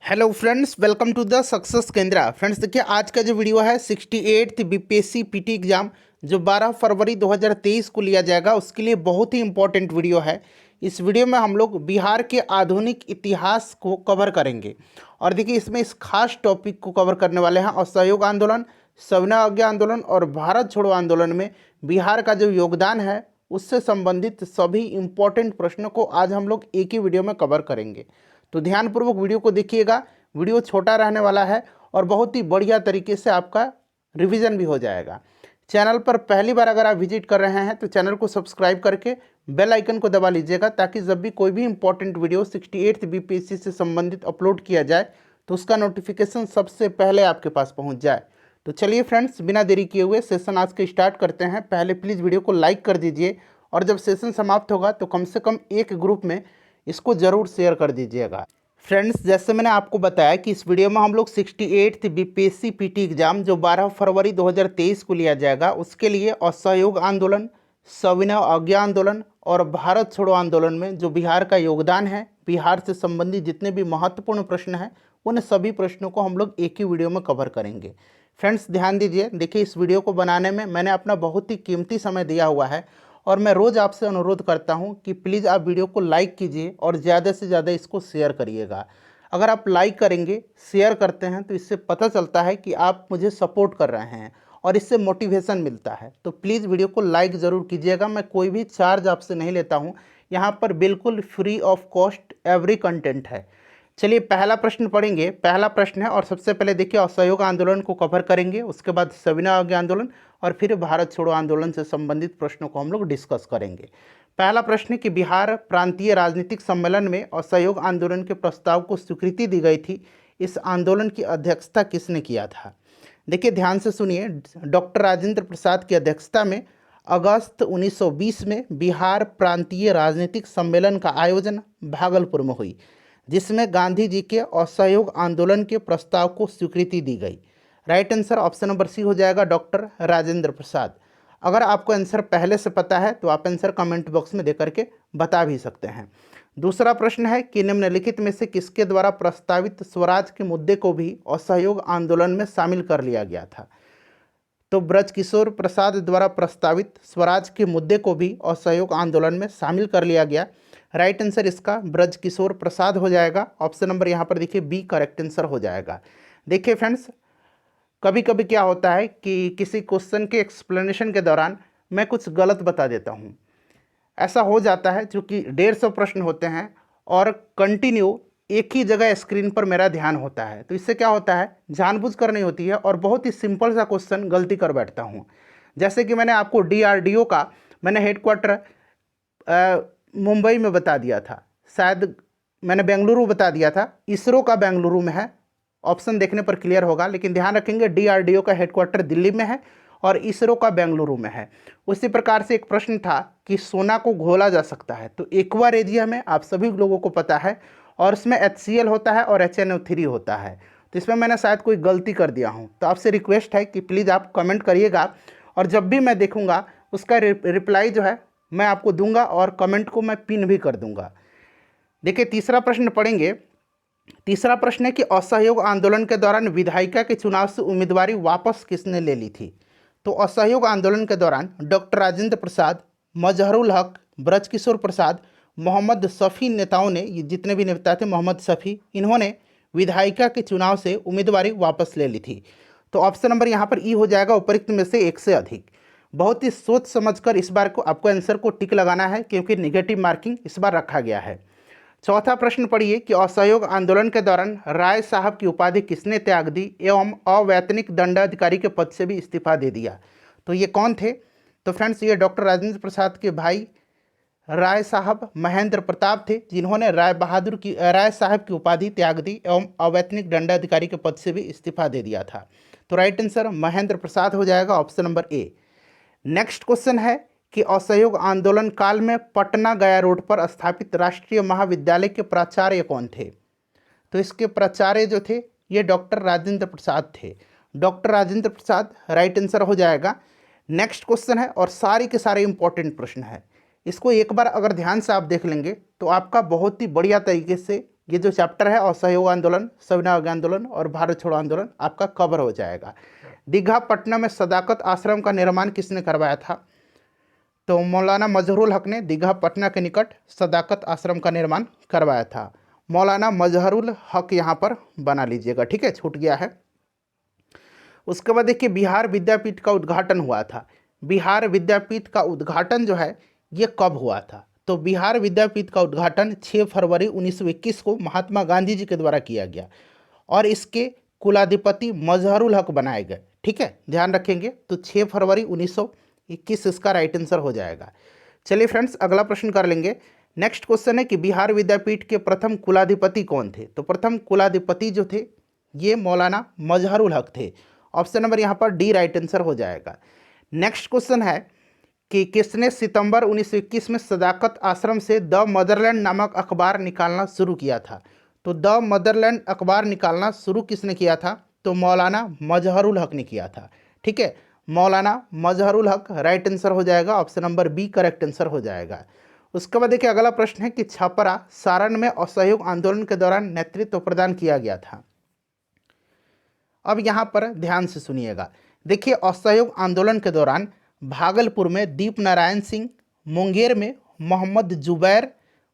Hello friends, welcome to the success Kendra. Friends देखिए, आज का जो वीडियो है 68th बीपीएससी पीटी एग्जाम जो 12 फरवरी 2023 को लिया जाएगा, उसके लिए बहुत ही इंपॉर्टेंट वीडियो है। इस वीडियो में हम लोग बिहार के आधुनिक इतिहास को कवर करेंगे। और देखिए, इसमें इस खास टॉपिक को कवर करने वाले हैं असहयोग आंदोलन, सविनय अवज्ञा आंदोलन और भारत छोड़ो आंदोलन में बिहार का जो योगदान है उससे संबंधित सभी इंपॉर्टेंट प्रश्नों को आज हम लोग एक ही वीडियो में कवर करेंगे। तो ध्यानपूर्वक वीडियो को देखिएगा। वीडियो छोटा रहने वाला है और बहुत ही बढ़िया तरीके से आपका रिवीजन भी हो जाएगा। चैनल पर पहली बार अगर आप विजिट कर रहे हैं तो चैनल को सब्सक्राइब करके बेल आइकन को दबा लीजिएगा, ताकि जब भी कोई भी इंपॉर्टेंट वीडियो 68th बीपीएससी से संबंधित अपलोड किया जाए तो उसका नोटिफिकेशन सबसे पहले आपके पास पहुंच जाए। तो चलिए फ्रेंड्स, बिना देरी किए हुए सेशन आज के स्टार्ट करते हैं। पहले प्लीज़ वीडियो को लाइक कर दीजिए और जब सेशन समाप्त होगा तो कम से कम एक ग्रुप में इसको ज़रूर शेयर कर दीजिएगा। फ्रेंड्स, जैसे मैंने आपको बताया कि इस वीडियो में हम लोग 68th बीपीएससी पीटी एग्जाम जो 12 फरवरी 2023 को लिया जाएगा उसके लिए असहयोग आंदोलन, सविनय अवज्ञा आंदोलन और भारत छोड़ो आंदोलन में जो बिहार का योगदान है, बिहार से संबंधित जितने भी महत्वपूर्ण प्रश्न हैं उन सभी प्रश्नों को हम लोग एक ही वीडियो में कवर करेंगे। फ्रेंड्स ध्यान दीजिए, देखिए इस वीडियो को बनाने में मैंने अपना बहुत ही कीमती समय दिया हुआ है और मैं रोज़ आपसे अनुरोध करता हूं कि प्लीज़ आप वीडियो को लाइक कीजिए और ज़्यादा से ज़्यादा इसको शेयर करिएगा। अगर आप लाइक करेंगे, शेयर करते हैं तो इससे पता चलता है कि आप मुझे सपोर्ट कर रहे हैं और इससे मोटिवेशन मिलता है। तो प्लीज़ वीडियो को लाइक ज़रूर कीजिएगा। मैं कोई भी चार्ज आपसे नहीं लेता हूँ, यहाँ पर बिल्कुल free of cost every content है। चलिए पहला प्रश्न पढ़ेंगे। पहला प्रश्न है और सबसे पहले देखिए असहयोग आंदोलन को कवर करेंगे, उसके बाद सविनय अवज्ञा आंदोलन और फिर भारत छोड़ो आंदोलन से संबंधित प्रश्नों को हम लोग डिस्कस करेंगे। पहला प्रश्न है कि बिहार प्रांतीय राजनीतिक सम्मेलन में असहयोग आंदोलन के प्रस्ताव को स्वीकृति दी गई थी। इस आंदोलन की अध्यक्षता किसने किया था? देखिए ध्यान से सुनिए, डॉक्टर राजेंद्र प्रसाद की अध्यक्षता में अगस्त 1920 में बिहार प्रांतीय राजनीतिक सम्मेलन का आयोजन भागलपुर में हुई, जिसमें गांधी जी के असहयोग आंदोलन के प्रस्ताव को स्वीकृति दी गई। Right answer option number C हो जाएगा, डॉक्टर राजेंद्र प्रसाद। अगर आपको आंसर पहले से पता है तो आप आंसर कमेंट बॉक्स में दे करके बता भी सकते हैं। दूसरा प्रश्न है कि निम्नलिखित में से किसके द्वारा प्रस्तावित स्वराज के मुद्दे को भी असहयोग आंदोलन में शामिल कर लिया गया था? तो ब्रजकिशोर प्रसाद द्वारा प्रस्तावित स्वराज के मुद्दे को भी असहयोग आंदोलन में शामिल कर लिया गया। राइट आंसर इसका ब्रजकिशोर प्रसाद हो जाएगा। ऑप्शन नंबर यहाँ पर देखिए बी करेक्ट आंसर हो जाएगा। देखिए फ्रेंड्स, कभी कभी क्या होता है कि किसी क्वेश्चन के एक्सप्लेनेशन के दौरान मैं कुछ गलत बता देता हूँ। ऐसा हो जाता है क्योंकि 150 प्रश्न होते हैं और कंटिन्यू एक ही जगह स्क्रीन पर मेरा ध्यान होता है, तो इससे क्या होता है, जानबूझकर नहीं होती है और बहुत ही सिंपल सा क्वेश्चन गलती कर बैठता हूँ। जैसे कि मैंने आपको डीआरडीओ का मैंने हेडक्वार्टर मुंबई में बता दिया था, शायद मैंने बेंगलुरु बता दिया था, इसरो का बेंगलुरु में है। ऑप्शन देखने पर क्लियर होगा, लेकिन ध्यान रखेंगे डीआरडीओ का हेडक्वार्टर दिल्ली में है और इसरो का बेंगलुरु में है। उसी प्रकार से एक प्रश्न था कि सोना को घोला जा सकता है, तो एक्वा रेजिया में आप सभी लोगों को पता है और उसमें HCl होता है और HNO3 होता है। तो इसमें मैंने शायद कोई गलती कर दिया हूँ, तो आपसे रिक्वेस्ट है कि प्लीज़ आप कमेंट करिएगा और जब भी मैं देखूँगा उसका रिप्लाई जो है मैं आपको दूंगा और कमेंट को मैं पिन भी कर दूंगा। देखिए तीसरा प्रश्न पढ़ेंगे। तीसरा प्रश्न है कि असहयोग आंदोलन के दौरान विधायिका के चुनाव से उम्मीदवारी वापस किसने ले ली थी? तो असहयोग आंदोलन के दौरान डॉक्टर राजेंद्र प्रसाद, मजहरुल हक, ब्रजकिशोर प्रसाद, मोहम्मद शफी नेताओं ने, ये जितने भी नेता थे मोहम्मद शफी, इन्होंने विधायिका के चुनाव से उम्मीदवारी वापस ले ली थी। तो ऑप्शन नंबर यहाँ पर ई हो जाएगा, उपरोक्त में से एक से अधिक। बहुत ही सोच समझकर इस बार को आपको आंसर को टिक लगाना है क्योंकि निगेटिव मार्किंग इस बार रखा गया है। चौथा प्रश्न पढ़िए कि असहयोग आंदोलन के दौरान राय साहब की उपाधि किसने त्याग दी एवं अवैतनिक दंडाधिकारी के पद से भी इस्तीफा दे दिया? तो ये कौन थे? तो फ्रेंड्स, ये डॉक्टर राजेंद्र प्रसाद के भाई राय साहब महेंद्र प्रताप थे, जिन्होंने राय साहब की उपाधि त्याग दी एवं अवैतनिक दंडाधिकारी के पद से भी इस्तीफा दे दिया था। तो राइट आंसर महेंद्र प्रसाद हो जाएगा, option number A. Next question है कि असहयोग आंदोलन काल में पटना गया रोड पर स्थापित राष्ट्रीय महाविद्यालय के प्राचार्य कौन थे? तो इसके प्राचार्य जो थे ये डॉक्टर राजेंद्र प्रसाद थे, doctor Rajendra Prasad right answer हो जाएगा। नेक्स्ट क्वेश्चन है और सारे के सारे इंपॉर्टेंट प्रश्न है, इसको एक बार अगर ध्यान से आप देख लेंगे तो आपका बहुत ही बढ़िया तरीके से ये जो चैप्टर है असहयोग आंदोलन, सविनय अवज्ञा आंदोलन और भारत छोड़ो आंदोलन आपका कवर हो जाएगा। दीघा पटना में सदाकत आश्रम का निर्माण किसने करवाया था? तो मौलाना मजहरुल हक ने दीघा पटना के निकट सदाकत आश्रम का निर्माण करवाया था। मौलाना मजहरुल हक यहाँ पर बना लीजिएगा, ठीक है, छूट गया है। उसके बाद देखिए बिहार विद्यापीठ का उद्घाटन हुआ था। बिहार विद्यापीठ का उद्घाटन जो है ये कब हुआ था? तो बिहार विद्यापीठ का उद्घाटन 6 फरवरी 1921 को महात्मा गांधी जी के द्वारा किया गया और इसके कुलाधिपति मजहरुल हक बनाए गए, ठीक है, ध्यान रखेंगे। तो 6 फरवरी 1921 इसका राइट आंसर हो जाएगा। चलिए फ्रेंड्स अगला प्रश्न कर लेंगे। नेक्स्ट क्वेश्चन है कि बिहार विद्यापीठ के प्रथम कुलाधिपति कौन थे? तो प्रथम कुलाधिपति जो थे ये मौलाना मजहरुल हक थे। ऑप्शन नंबर यहाँ पर डी राइट आंसर हो जाएगा। नेक्स्ट क्वेश्चन है कि किसने सितंबर 1921 में सदाकत आश्रम से द मदरलैंड नामक अखबार निकालना शुरू किया था? तो द मदरलैंड अखबार निकालना शुरू किसने किया था? तो मौलाना मजहरुल हक ने किया था, ठीक है, मौलाना मजहरुल हक राइट आंसर हो जाएगा। Option number B correct answer हो जाएगा। उसके बाद देखिए अगला प्रश्न है कि छपरा सारण में असहयोग आंदोलन के दौरान नेतृत्व प्रदान किया गया था। अब यहाँ पर ध्यान से सुनिएगा। देखिए असहयोग आंदोलन के दौरान भागलपुर में दीप नारायण सिंह, मुंगेर में मोहम्मद जुबैर,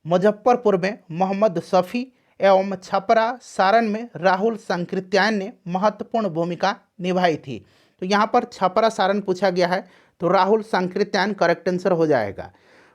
मुजफ्फरपुर में मोहम्मद शफी एवं छपरा सारण में राहुल सांकृत्यायन ने महत्वपूर्ण भूमिका निभाई थी। तो यहाँ पर छपरा सारण पूछा गया है तो राहुल सांकृत्यायन करेक्ट आंसर हो जाएगा।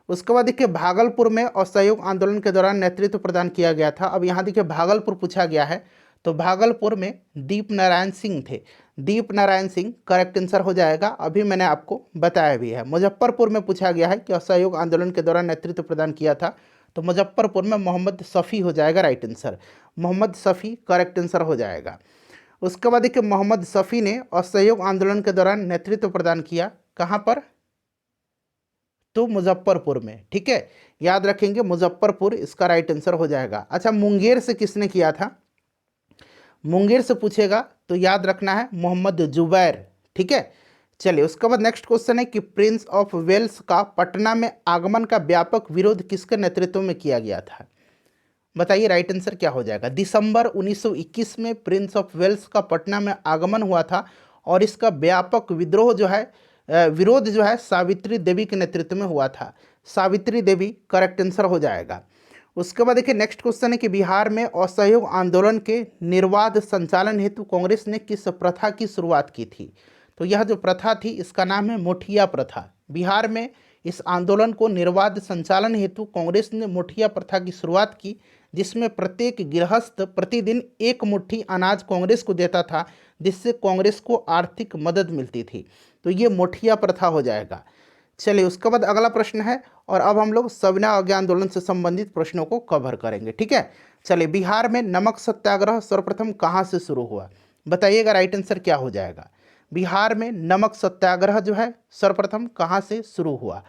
उसके बाद देखिए भागलपुर में असहयोग आंदोलन के दौरान नेतृत्व प्रदान किया गया था। अब यहाँ देखिए भागलपुर पूछा गया है तो भागलपुर में दीप नारायण सिंह थे। दीप नारायण सिंह करेक्ट आंसर हो जाएगा, अभी मैंने आपको बताया भी है। मुजफ्फरपुर में पूछा गया है कि असहयोग आंदोलन के दौरान नेतृत्व प्रदान किया था तो मुजफ्फरपुर में मोहम्मद शफी हो जाएगा right answer. Mohammad Shafi correct answer हो जाएगा। उसके बाद देखिए मोहम्मद शफी ने असहयोग आंदोलन के दौरान नेतृत्व प्रदान किया कहाँ पर? तो मुजफ्फरपुर में, ठीक है, याद रखेंगे मुजफ्फरपुर इसका राइट आंसर हो जाएगा। अच्छा मुंगेर से किसने किया था? मुंगेर से पूछेगा तो याद रखना है मोहम्मद जुबैर, ठीक है। चलिए उसके बाद नेक्स्ट क्वेश्चन है कि प्रिंस ऑफ वेल्स का पटना में आगमन का व्यापक विरोध किसके नेतृत्व में किया गया था? बताइए राइट आंसर क्या हो जाएगा। दिसंबर 1921 में प्रिंस ऑफ वेल्स का पटना में आगमन हुआ था और इसका व्यापक विद्रोह जो है विरोध जो है सावित्री देवी के नेतृत्व में हुआ था। सावित्री देवी करेक्ट आंसर हो जाएगा। उसके बाद देखिए नेक्स्ट क्वेश्चन है कि बिहार में असहयोग आंदोलन के निर्बाध संचालन हेतु कांग्रेस ने किस प्रथा की शुरुआत की थी? तो यह जो प्रथा थी इसका नाम है मुठिया प्रथा। बिहार में इस आंदोलन को निर्बाध संचालन हेतु कांग्रेस ने मुठिया प्रथा की शुरुआत की, जिसमें प्रत्येक गृहस्थ प्रतिदिन एक मुट्ठी अनाज कांग्रेस को देता था, जिससे कांग्रेस को आर्थिक मदद मिलती थी। तो ये मुठिया प्रथा हो जाएगा। चलिए उसके बाद अगला प्रश्न है और अब हम लोग सविनय अवज्ञा आंदोलन से संबंधित प्रश्नों को कवर करेंगे, ठीक है। चलिए बिहार में नमक सत्याग्रह सर्वप्रथम कहाँ से शुरू हुआ? बताइएगा राइट आंसर क्या हो जाएगा। बिहार में नमक सत्याग्रह जो है सर्वप्रथम कहाँ से शुरू हुआ?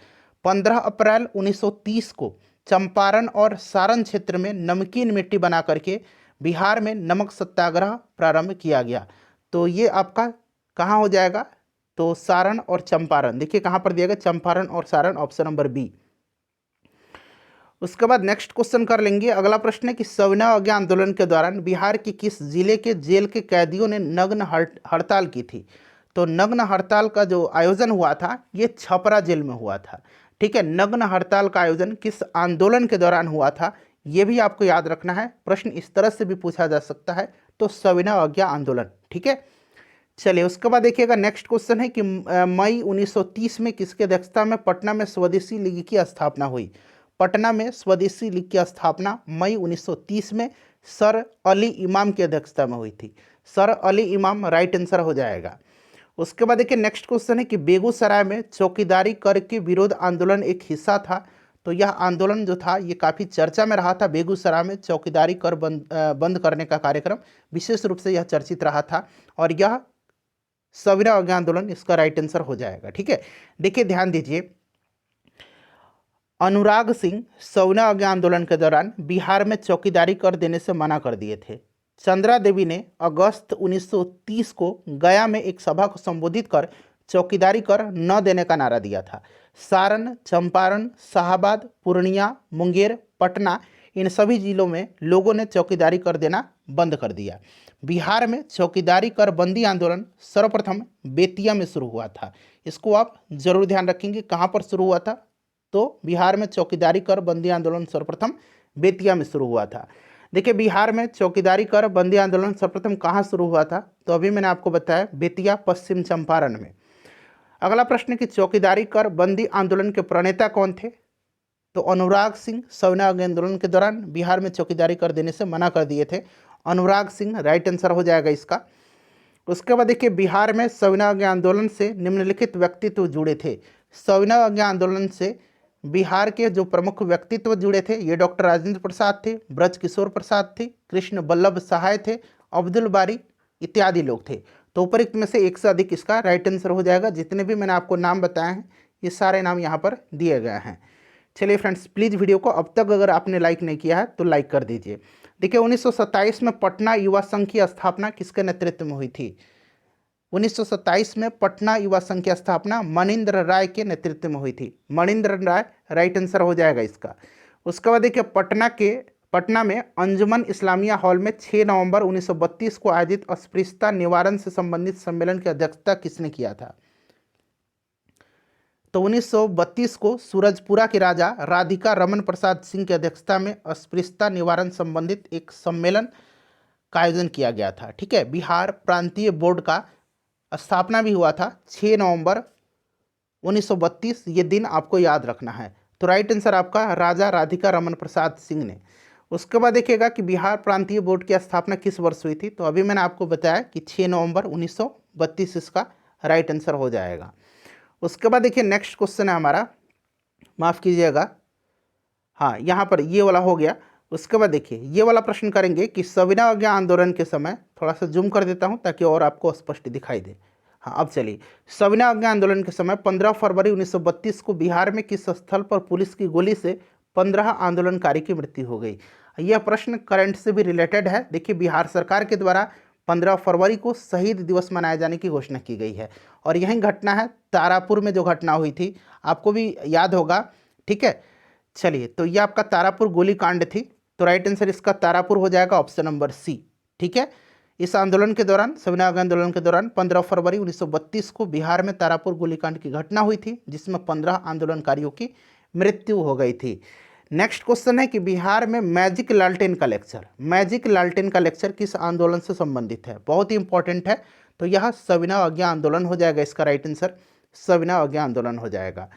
15 अप्रैल 1930 को चंपारण और सारण क्षेत्र में नमकीन मिट्टी बना करके बिहार में नमक सत्याग्रह प्रारंभ किया गया। तो ये आपका कहाँ हो जाएगा? तो सारण और चंपारण, देखिए कहाँ पर दिया गया, चंपारण और सारण, ऑप्शन नंबर बी। उसके बाद नेक्स्ट क्वेश्चन कर लेंगे। अगला प्रश्न है कि सविनय अवज्ञा आंदोलन के दौरान बिहार के किस जिले के जेल के कैदियों ने नग्न हड़ताल की थी? तो नग्न हड़ताल का जो आयोजन हुआ था ये छपरा जेल में हुआ था, ठीक है। नग्न हड़ताल का आयोजन किस आंदोलन के दौरान हुआ था ये भी आपको याद रखना है, प्रश्न इस तरह से भी पूछा जा सकता है। तो सविनय अवज्ञा आंदोलन, ठीक है। चलिए उसके बाद देखिएगा नेक्स्ट क्वेश्चन है कि मई 1930 में किसके अध्यक्षता में पटना में स्वदेशी लीग की स्थापना हुई? पटना में स्वदेशी लीग की स्थापना मई 1930 में सर अली इमाम की अध्यक्षता में हुई थी। सर अली इमाम राइट आंसर हो जाएगा। उसके बाद देखिए नेक्स्ट क्वेश्चन है कि बेगूसराय में चौकीदारी कर के विरोध आंदोलन एक हिस्सा था। तो यह आंदोलन जो था ये काफ़ी चर्चा में रहा था। बेगूसराय में चौकीदारी कर बंद करने का कार्यक्रम विशेष रूप से यह चर्चित रहा था और यह सविनय अवज्ञा आंदोलन इसका राइट आंसर हो जाएगा, ठीक है। देखिए ध्यान दीजिए, अनुराग सिंह सविनय अवज्ञा आंदोलन के दौरान बिहार में चौकीदारी कर देने से मना कर दिए थे। चंद्रा देवी ने अगस्त 1930 को गया में एक सभा को संबोधित कर चौकीदारी कर न देने का नारा दिया था। सारण, चंपारण, शाहाबाद, पूर्णिया, मुंगेर, पटना इन सभी जिलों में लोगों ने चौकीदारी कर देना बंद कर दिया। बिहार में चौकीदारी कर बंदी आंदोलन सर्वप्रथम बेतिया में शुरू हुआ था। इसको आप जरूर ध्यान रखेंगे, कहाँ पर शुरू हुआ था, तो बिहार में चौकीदारी कर बंदी आंदोलन सर्वप्रथम बेतिया में शुरू हुआ था। देखिए, बिहार में चौकीदारी कर बंदी आंदोलन सर्वप्रथम कहाँ शुरू हुआ था, तो अभी मैंने आपको बताया बेतिया पश्चिम चंपारण में। अगला प्रश्न कि चौकीदारी कर बंदी आंदोलन के प्रणेता कौन थे, तो अनुराग सिंह सविना आंदोलन के दौरान बिहार में चौकीदारी कर देने से मना कर दिए थे। अनुराग सिंह राइट आंसर हो जाएगा इसका। उसके बाद देखिए, बिहार में सविना आंदोलन से निम्नलिखित व्यक्तित्व जुड़े थे। सविना आंदोलन से बिहार के जो प्रमुख व्यक्तित्व जुड़े थे ये डॉक्टर राजेंद्र प्रसाद थे, ब्रज किशोर प्रसाद थे, कृष्ण बल्लभ सहाय थे, अब्दुल बारी इत्यादि लोग थे। तो उपरोक्त में से एक से अधिक इसका राइट आंसर हो जाएगा। जितने भी मैंने आपको नाम बताए हैं ये सारे नाम यहाँ पर दिए गए हैं। चलिए फ्रेंड्स, प्लीज़ वीडियो को अब तक अगर आपने लाइक नहीं किया है तो लाइक कर दीजिए। देखिए, 1927 में पटना युवा संघ की स्थापना किसके नेतृत्व में हुई थी? 1927 में पटना युवा संघ की स्थापना मणिंद्र राय के नेतृत्व में हुई थी। मणिंद्र राय राइट आंसर हो जाएगा इसका। उसके बाद देखिए, पटना में अंजुमन इस्लामिया हॉल में 6 नवंबर 1932 को आयोजित अस्पृश्यता निवारण से संबंधित सम्मेलन की अध्यक्षता किसने किया था? तो 1932 को सूरजपुरा के राजा राधिका रमन प्रसाद सिंह की अध्यक्षता में अस्पृश्यता निवारण संबंधित एक सम्मेलन का आयोजन किया गया था। ठीक है, बिहार प्रांतीय बोर्ड का स्थापना भी हुआ था 6 नवंबर 1932। ये दिन आपको याद रखना है। तो राइट आंसर आपका राजा राधिका रमन प्रसाद सिंह ने। उसके बाद देखिएगा कि बिहार प्रांतीय बोर्ड की स्थापना किस वर्ष हुई थी, तो अभी मैंने आपको बताया कि 6 नवंबर 1932 इसका राइट आंसर हो जाएगा। उसके बाद देखिए, नेक्स्ट क्वेश्चन है हमारा, माफ़ कीजिएगा, हाँ यहाँ पर ये वाला हो गया। उसके बाद देखिए, ये वाला प्रश्न करेंगे कि सविना अवज्ञा आंदोलन के समय, थोड़ा सा जूम कर देता हूँ ताकि और आपको स्पष्ट दिखाई दे। हाँ, अब चलिए, सविना अवज्ञा आंदोलन के समय 15 फरवरी 1932 को बिहार में किस स्थल पर पुलिस की गोली से 15 आंदोलनकारी की मृत्यु हो गई? यह प्रश्न करंट से भी रिलेटेड है। देखिए, बिहार सरकार के द्वारा 15 फरवरी को शहीद दिवस मनाए जाने की घोषणा की गई है और यही घटना है तारापुर में जो घटना हुई थी, आपको भी याद होगा। ठीक है, चलिए, तो ये आपका तारापुर गोलीकांड थी। तो राइट आंसर इसका तारापुर हो जाएगा, ऑप्शन नंबर सी। ठीक है, इस आंदोलन के दौरान, सविना आंदोलन के दौरान 15 फरवरी 1932 को बिहार में तारापुर गोलीकांड की घटना हुई थी जिसमें 15 आंदोलनकारियों की मृत्यु हो गई थी। नेक्स्ट क्वेश्चन है कि बिहार में मैजिक लालटेन का लेक्चर किस आंदोलन से संबंधित है? बहुत ही इंपॉर्टेंट है। तो यह सविना अवज्ञा आंदोलन हो जाएगा इसका राइट आंसर, सविना अवज्ञा आंदोलन हो जाएगा।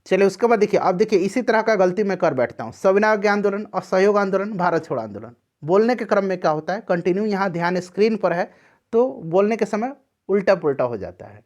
चलिए, उसके बाद देखिए, अब देखिए इसी तरह का गलती मैं कर बैठता हूँ। सविना अवज्ञा आंदोलन, असहयोग आंदोलन, भारत छोड़ो आंदोलन, बोलने के क्रम में क्या होता है, कंटिन्यू यहाँ ध्यान स्क्रीन पर है तो बोलने के समय उल्टा पुल्टा हो जाता है।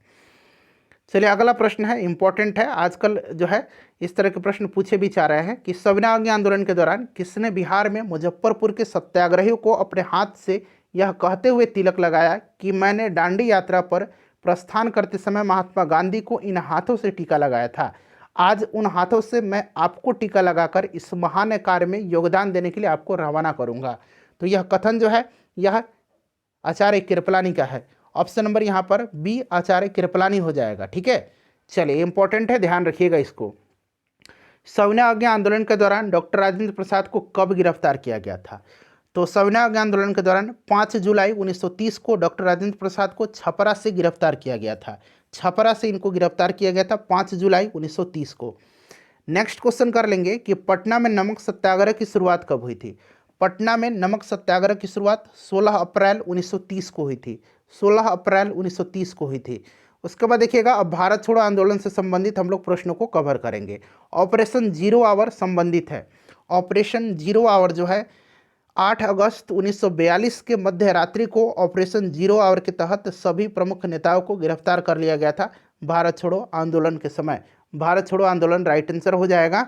चलिए, अगला प्रश्न है, इंपॉर्टेंट है, आजकल जो है इस तरह के प्रश्न पूछे भी जा रहे हैं कि सविना अवज्ञा आंदोलन के दौरान किसने बिहार में मुजफ्फरपुर के सत्याग्रहियों को अपने हाथ से यह कहते हुए तिलक लगाया कि मैंने दांडी यात्रा पर प्रस्थान करते समय महात्मा गांधी को इन हाथों से टीका लगाया था। आज उन हाथों से मैं आपको टीका लगाकर इस महान कार्य में योगदान देने के लिए आपको रवाना करूंगा। तो यह कथन जो है यह आचार्य कृपलानी का है। ऑप्शन नंबर यहाँ पर बी, आचार्य कृपलानी हो जाएगा। ठीक है, चलिए, इंपॉर्टेंट है, ध्यान रखिएगा इसको। सविना अवज्ञा आंदोलन के दौरान डॉक्टर राजेंद्र प्रसाद को कब गिरफ्तार किया गया था? तो सविना अवज्ञा आंदोलन के दौरान 5 जुलाई 1930 को डॉक्टर राजेंद्र प्रसाद को छपरा से गिरफ्तार किया गया था। छपरा से इनको गिरफ्तार किया गया था 5 जुलाई 1930 को। नेक्स्ट क्वेश्चन कर लेंगे कि पटना में नमक सत्याग्रह की शुरुआत कब हुई थी? पटना में नमक सत्याग्रह की शुरुआत 16 अप्रैल 1930 को हुई थी। 16 अप्रैल 1930 को हुई थी। उसके बाद देखिएगा, अब भारत छोड़ो आंदोलन से संबंधित हम लोग प्रश्नों को कवर करेंगे। ऑपरेशन जीरो आवर संबंधित है। ऑपरेशन जीरो आवर जो है 8 अगस्त 1942 के मध्य रात्रि को ऑपरेशन जीरो आवर के तहत सभी प्रमुख नेताओं को गिरफ्तार कर लिया गया था भारत छोड़ो आंदोलन के समय। भारत छोड़ो आंदोलन राइट आंसर हो जाएगा।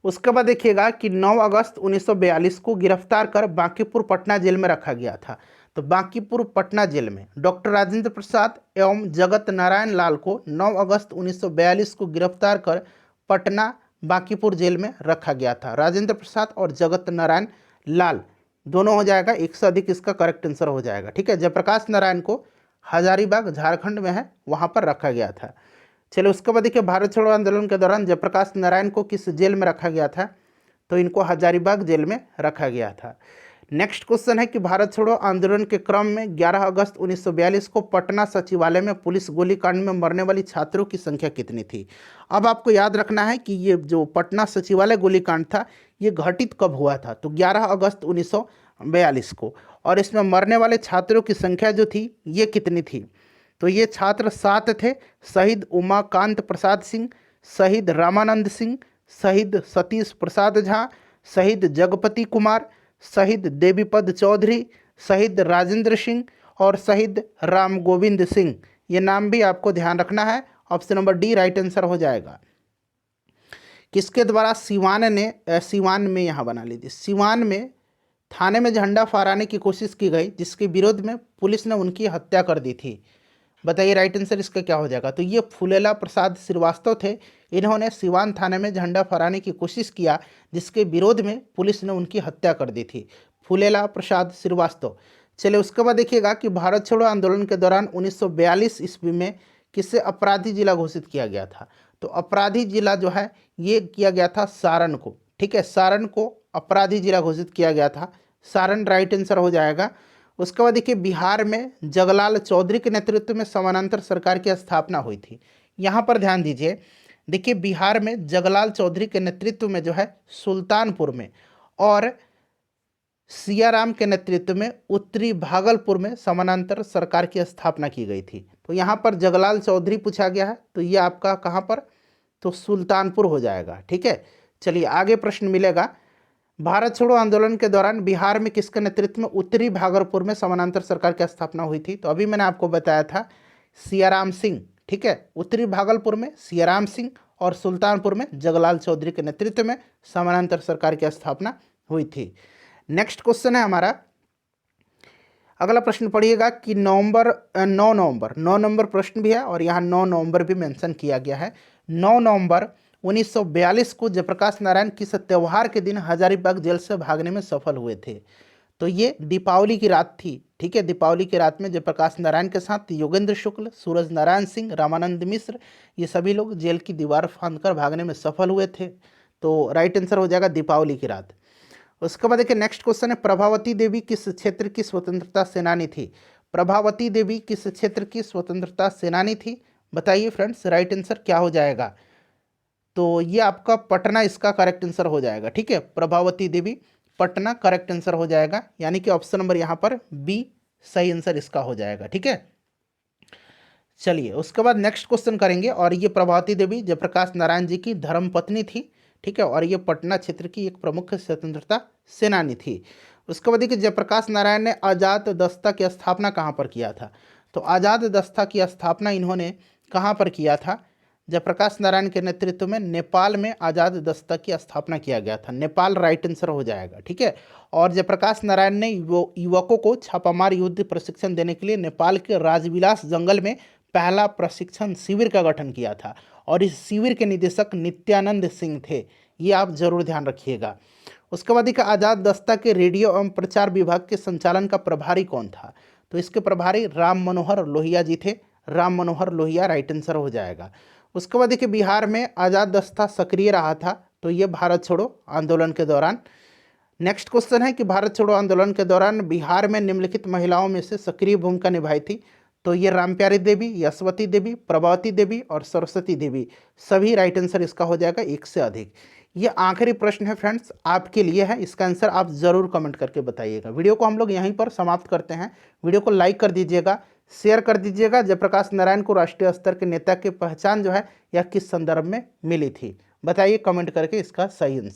उसके बाद देखिएगा कि 9 अगस्त 1942 को गिरफ्तार कर बांकीपुर पटना जेल में रखा गया था। तो बांकीपुर पटना जेल में डॉक्टर राजेंद्र प्रसाद एवं जगत नारायण लाल को 9 अगस्त 1942 को गिरफ्तार कर पटना बांकीपुर जेल में रखा गया था। राजेंद्र प्रसाद और जगत नारायण लाल दोनों हो जाएगा, एक से अधिक इसका करेक्ट आंसर हो जाएगा। ठीक है, जयप्रकाश नारायण को हजारीबाग झारखंड में है, वहाँ पर रखा गया था। चलिए, उसके बाद देखिए, भारत छोड़ो आंदोलन के दौरान जयप्रकाश नारायण को किस जेल में रखा गया था? तो इनको हजारीबाग जेल में रखा गया था। नेक्स्ट क्वेश्चन है कि भारत छोड़ो आंदोलन के क्रम में 11 अगस्त 1942 को पटना सचिवालय में पुलिस गोलीकांड में मरने वाली छात्रों की संख्या कितनी थी। अब आपको याद रखना है कि ये जो पटना सचिवालय गोलीकांड था ये घटित कब हुआ था, तो 11 अगस्त 1942 को, और इसमें मरने वाले छात्रों की संख्या जो थी ये कितनी थी, तो ये छात्र 7 थे। शहीद उमाकांत प्रसाद सिंह, शहीद रामानंद सिंह, शहीद सतीश प्रसाद झा, शहीद जगपति कुमार, शहीद देवीपद चौधरी, शहीद राजेंद्र सिंह और शहीद राम गोविंद सिंह। ये नाम भी आपको ध्यान रखना है। Option number D right answer हो जाएगा। किसके द्वारा सिवान में यहाँ बना लीजिए, सिवान में थाने में झंडा फहराने की कोशिश की गई, जिसके विरोध में पुलिस ने उनकी हत्या कर दी थी। बताइए राइट आंसर इसका क्या हो जाएगा। तो ये फूलेला प्रसाद श्रीवास्तव थे। इन्होंने सिवान थाने में झंडा फहराने की कोशिश किया, जिसके विरोध में पुलिस ने उनकी हत्या कर दी थी, फूलेला प्रसाद श्रीवास्तव। चलिए उसके बाद देखिएगा कि भारत छोड़ो आंदोलन के दौरान 1942 ईस्वी में किसे अपराधी जिला घोषित किया गया था। तो अपराधी जिला जो है ये किया गया था सारण को। ठीक है, सारण को अपराधी जिला घोषित किया गया था। सारण राइट आंसर हो जाएगा। उसके बाद देखिए बिहार में जगलाल चौधरी के नेतृत्व में समानांतर सरकार की स्थापना हुई थी। यहाँ पर ध्यान दीजिए, देखिए बिहार में जगलाल चौधरी के नेतृत्व में जो है सुल्तानपुर में और सियाराम के नेतृत्व में उत्तरी भागलपुर में समानांतर सरकार की स्थापना की गई थी। तो यहाँ पर जगलाल चौधरी पूछा गया है, तो ये आपका कहाँ पर, तो सुल्तानपुर हो जाएगा। ठीक है, चलिए आगे प्रश्न मिलेगा। भारत छोड़ो आंदोलन के दौरान बिहार में किसके नेतृत्व में उत्तरी भागलपुर में समानांतर सरकार की स्थापना हुई थी। तो अभी मैंने आपको बताया था सियाराम सिंह। ठीक है, उत्तरी भागलपुर में सियाराम सिंह और सुल्तानपुर में जगलाल चौधरी के नेतृत्व में समानांतर सरकार की स्थापना हुई थी। नेक्स्ट क्वेश्चन है हमारा, अगला प्रश्न पढ़िएगा कि 9 नवंबर प्रश्न भी है और यहाँ 9 नवंबर भी मेंशन किया गया है। 9 नवंबर 1942 को जयप्रकाश नारायण किस त्यौहार के दिन हजारीबाग जेल से भागने में सफल हुए थे। तो ये दीपावली की रात थी। ठीक है, दीपावली की रात में जयप्रकाश नारायण के साथ योगेंद्र शुक्ल, सूरज नारायण सिंह, रामानंद मिश्र, ये सभी लोग जेल की दीवार फांदकर भागने में सफल हुए थे। तो राइट आंसर हो जाएगा दीपावली की रात। उसके बाद देखिए नेक्स्ट क्वेश्चन है, प्रभावती देवी किस क्षेत्र की स्वतंत्रता सेनानी थी। प्रभावती देवी किस क्षेत्र की स्वतंत्रता सेनानी थी, बताइए फ्रेंड्स राइट आंसर क्या हो जाएगा। तो ये आपका पटना इसका करेक्ट आंसर हो जाएगा। ठीक है, प्रभावती देवी पटना करेक्ट आंसर हो जाएगा, यानी कि ऑप्शन नंबर यहाँ पर बी सही आंसर इसका हो जाएगा। ठीक है, चलिए उसके बाद नेक्स्ट क्वेश्चन करेंगे, और ये प्रभावती देवी जयप्रकाश नारायण जी की धर्मपत्नी थी। ठीक है, और ये पटना क्षेत्र की एक प्रमुख स्वतंत्रता सेनानी थी। उसके बाद देखिए जयप्रकाश नारायण ने आज़ाद दस्ता की स्थापना कहाँ पर किया था। तो आज़ाद दस्ता की स्थापना इन्होंने कहाँ पर किया था, जयप्रकाश नारायण के नेतृत्व में नेपाल में आज़ाद दस्ता की स्थापना किया गया था। नेपाल राइट आंसर हो जाएगा। ठीक है, और जयप्रकाश नारायण ने युवकों को छापामार युद्ध प्रशिक्षण देने के लिए नेपाल के राजविलास जंगल में पहला प्रशिक्षण शिविर का गठन किया था, और इस शिविर के निदेशक नित्यानंद सिंह थे। ये आप जरूर ध्यान रखिएगा। उसके बाद देखिए आज़ाद दस्ता के रेडियो एवं प्रचार विभाग के संचालन का प्रभारी कौन था। तो इसके प्रभारी राम मनोहर लोहिया जी थे। राम मनोहर लोहिया राइट आंसर हो जाएगा। उसके बाद देखिए बिहार में आज़ाद दस्ता सक्रिय रहा था, तो ये भारत छोड़ो आंदोलन के दौरान। नेक्स्ट क्वेश्चन है कि भारत छोड़ो आंदोलन के दौरान बिहार में निम्नलिखित महिलाओं में से सक्रिय भूमिका निभाई थी। तो ये रामप्यारी देवी, यशवती देवी, प्रभावती देवी और सरस्वती देवी, सभी राइट आंसर इसका हो जाएगा एक से अधिक। ये आखिरी प्रश्न है फ्रेंड्स आपके लिए है, इसका आंसर आप ज़रूर कमेंट करके बताइएगा। वीडियो को हम लोग यहीं पर समाप्त करते हैं। वीडियो को लाइक कर दीजिएगा, शेयर कर दीजिएगा। जयप्रकाश नारायण को राष्ट्रीय स्तर के नेता की पहचान जो है यह किस संदर्भ में मिली थी, बताइए कमेंट करके इसका सही आंसर।